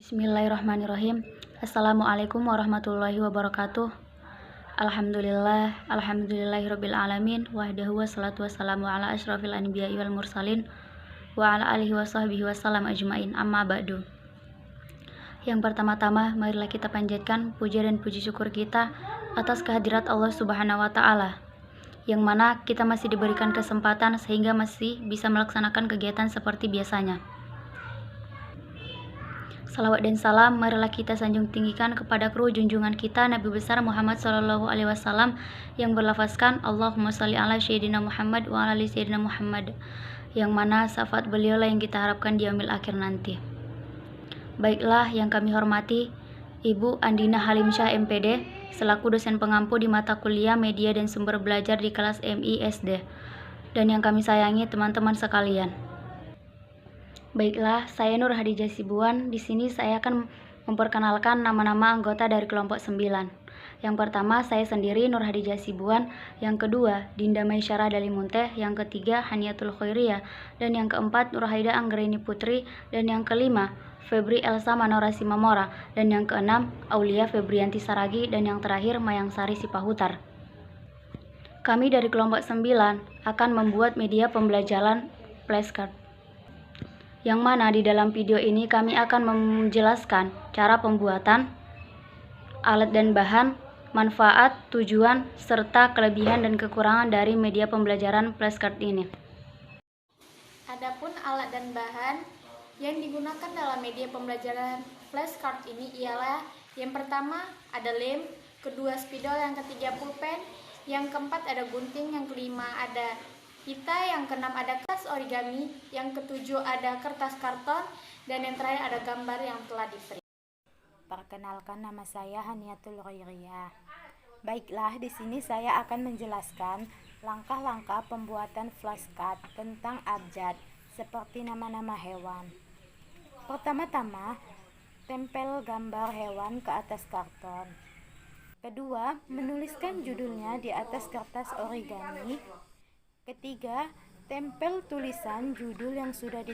Bismillahirrahmanirrahim. Assalamualaikum warahmatullahi wabarakatuh. Alhamdulillahirabbil alamin wahdahu wassalatu wassalamu ala asyrafil anbiya'i wal mursalin wa ala alihi washabbihi wasallam ajmain. Amma ba'du. Yang pertama-tama, marilah kita panjatkan puja dan puji syukur kita atas kehadirat Allah Subhanahu wa taala, yang mana kita masih diberikan kesempatan sehingga masih bisa melaksanakan kegiatan seperti biasanya. Salawat dan salam marilah kita sanjung tinggikan kepada kru junjungan kita Nabi besar Muhammad SAW yang berlafazkan Allahumma sholli ala Sayyidina Muhammad wa ala ali Sayyidina Muhammad, yang mana syafaat beliau lah yang kita harapkan di yaumil akhir nanti. Baiklah, yang kami hormati Ibu Andina Halimsyah MPD selaku dosen pengampu di mata kuliah Media dan Sumber Belajar di kelas MI SD, dan yang kami sayangi teman-teman sekalian. Baiklah, saya Nur Hadijah Sibuan. Di sini saya akan memperkenalkan nama-nama anggota dari kelompok 9. Yang pertama, saya sendiri Nur Hadijah Sibuan. Yang kedua, Dinda Maisyarah Dalimunte. Yang ketiga, Haniatul Khairiyah. Dan yang keempat, Nurhaida Anggreni Putri. Dan yang kelima, Febri Elsa Manora Simamora. Dan yang keenam, Aulia Febrianti Saragi. Dan yang terakhir, Mayang Sari Sipahutar. Kami dari kelompok 9 akan membuat media pembelajaran flashcard, yang mana di dalam video ini kami akan menjelaskan cara pembuatan, alat dan bahan, manfaat, tujuan, serta kelebihan dan kekurangan dari media pembelajaran flashcard ini. Adapun alat dan bahan yang digunakan dalam media pembelajaran flashcard ini ialah yang pertama ada lem, kedua spidol, yang ketiga pulpen, yang keempat ada gunting, yang kelima ada pita, yang keenam ada kertas origami, yang ketujuh ada kertas karton, dan yang terakhir ada gambar yang telah di-print. Perkenalkan, nama saya Haniatul Khairiyah. Baiklah, di sini saya akan menjelaskan langkah-langkah pembuatan flashcard tentang abjad seperti nama-nama hewan. Pertama-tama, tempel gambar hewan ke atas karton. Kedua, menuliskan judulnya di atas kertas origami. Ketiga, tempel tulisan judul yang sudah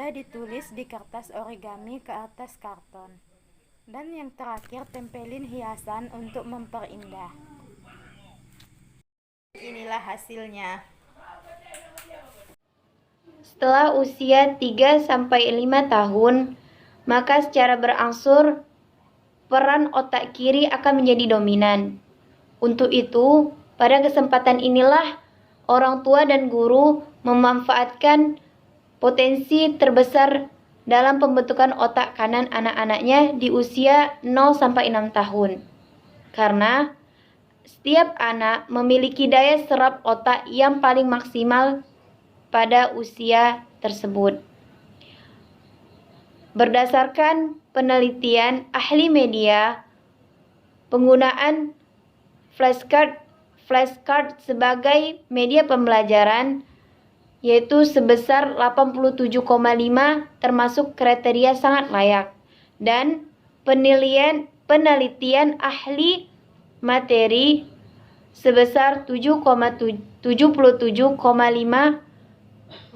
ditulis di kertas origami ke atas karton. Dan yang terakhir, tempelin hiasan untuk memperindah. Inilah hasilnya. Setelah usia 3-5 tahun, maka secara berangsur peran otak kiri akan menjadi dominan. Untuk itu, pada kesempatan inilah orang tua dan guru memanfaatkan potensi terbesar dalam pembentukan otak kanan anak-anaknya di usia 0-6 tahun. Karena setiap anak memiliki daya serap otak yang paling maksimal pada usia tersebut. Berdasarkan penelitian ahli media, penggunaan flashcard sebagai media pembelajaran yaitu sebesar 87,5 termasuk kriteria sangat layak, dan penelitian ahli materi sebesar 77,5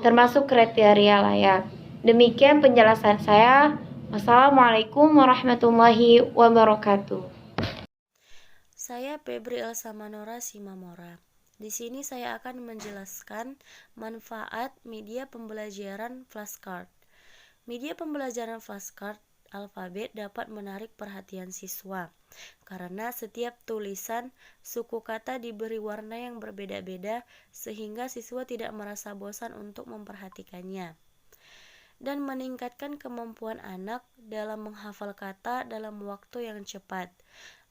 termasuk kriteria layak. Demikian penjelasan saya. Wassalamualaikum warahmatullahi wabarakatuh. Saya Febri Elsa Manora Simamora. Di sini saya akan menjelaskan manfaat media pembelajaran flashcard. Media pembelajaran flashcard alfabet dapat menarik perhatian siswa karena setiap tulisan suku kata diberi warna yang berbeda-beda sehingga siswa tidak merasa bosan untuk memperhatikannya, dan meningkatkan kemampuan anak dalam menghafal kata dalam waktu yang cepat,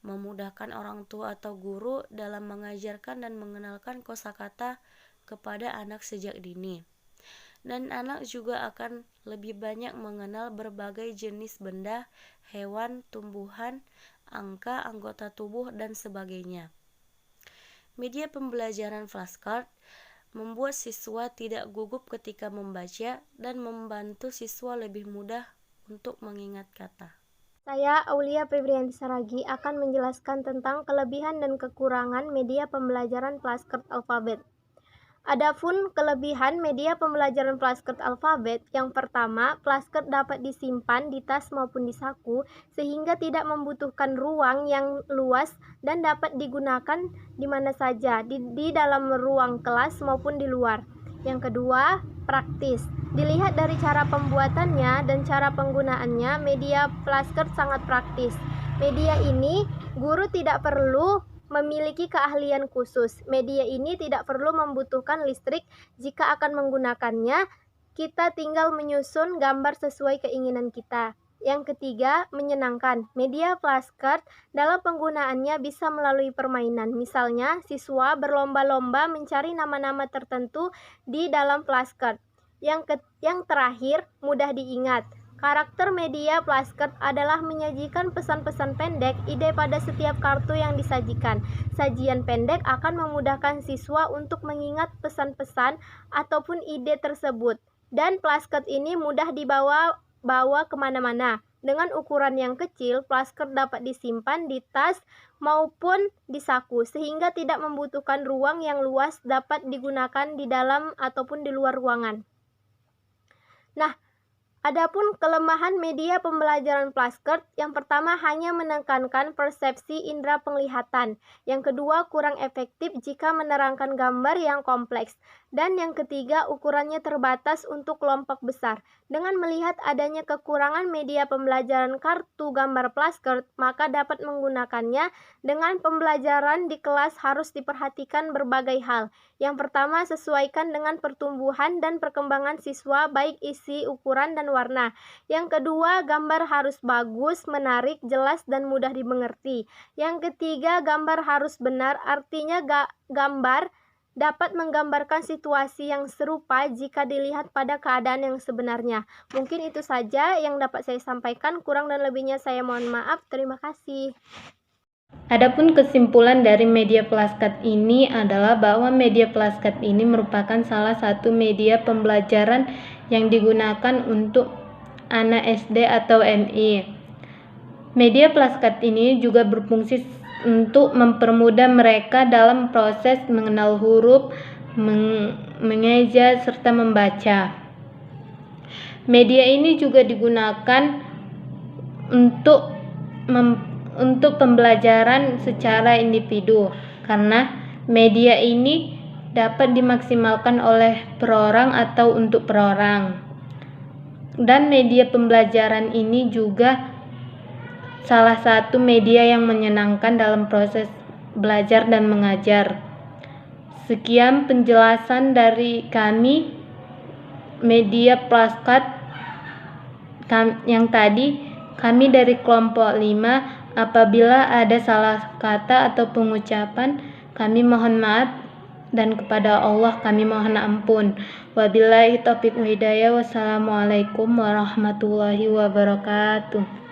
memudahkan orang tua atau guru dalam mengajarkan dan mengenalkan kosakata kepada anak sejak dini. Dan anak juga akan lebih banyak mengenal berbagai jenis benda, hewan, tumbuhan, angka, anggota tubuh, dan sebagainya. Media pembelajaran flashcard membuat siswa tidak gugup ketika membaca dan membantu siswa lebih mudah untuk mengingat kata. Saya, Aulia Febrianti Saragi, akan menjelaskan tentang kelebihan dan kekurangan media pembelajaran flashcard alfabet. Adapun kelebihan media pembelajaran flashcard alfabet, yang pertama, flashcard dapat disimpan di tas maupun di saku sehingga tidak membutuhkan ruang yang luas dan dapat digunakan di mana saja, di dalam ruang kelas maupun di luar. Yang kedua, praktis. Dilihat dari cara pembuatannya dan cara penggunaannya, media flashcard sangat praktis. Media ini guru tidak perlu memiliki keahlian khusus. Media ini tidak perlu membutuhkan listrik jika akan menggunakannya. Kita tinggal menyusun gambar sesuai keinginan kita. Yang ketiga, menyenangkan. Media flashcard dalam penggunaannya bisa melalui permainan. Misalnya, siswa berlomba-lomba mencari nama-nama tertentu di dalam flashcard. Yang terakhir, mudah diingat. Karakter media flashcard adalah menyajikan pesan-pesan pendek, ide pada setiap kartu yang disajikan. Sajian pendek akan memudahkan siswa untuk mengingat pesan-pesan ataupun ide tersebut. Dan flashcard ini mudah dibawa kemana-mana. Dengan ukuran yang kecil, flashcard dapat disimpan di tas maupun di saku, sehingga tidak membutuhkan ruang yang luas, dapat digunakan di dalam ataupun di luar ruangan. Nah, adapun kelemahan media pembelajaran flashcard, yang pertama hanya menekankan persepsi indera penglihatan, yang kedua kurang efektif jika menerangkan gambar yang kompleks, dan yang ketiga ukurannya terbatas untuk kelompok besar. Dengan melihat adanya kekurangan media pembelajaran kartu gambar flashcard, maka dapat menggunakannya. Dengan pembelajaran di kelas harus diperhatikan berbagai hal. Yang pertama, sesuaikan dengan pertumbuhan dan perkembangan siswa, baik isi, ukuran, dan warna. Yang kedua, gambar harus bagus, menarik, jelas, dan mudah dimengerti. Yang ketiga, gambar harus benar, artinya gambar dapat menggambarkan situasi yang serupa jika dilihat pada keadaan yang sebenarnya. Mungkin itu saja yang dapat saya sampaikan, kurang dan lebihnya saya mohon maaf. Terima kasih. Adapun kesimpulan dari media flashcard ini adalah bahwa media flashcard ini merupakan salah satu media pembelajaran yang digunakan untuk anak SD atau MI. Media flashcard ini juga berfungsi untuk mempermudah mereka dalam proses mengenal huruf, mengeja, serta membaca. Media ini juga digunakan untuk pembelajaran secara individu, karena media ini dapat dimaksimalkan oleh perorang atau untuk perorang. Dan media pembelajaran ini juga salah satu media yang menyenangkan dalam proses belajar dan mengajar. Sekian penjelasan dari kami, media flashcard yang tadi. Kami dari kelompok 5. Apabila ada salah kata atau pengucapan, kami mohon maaf, dan kepada Allah kami mohon ampun. Wabillahi taufiq wa hidayah. Wassalamualaikum warahmatullahi wabarakatuh.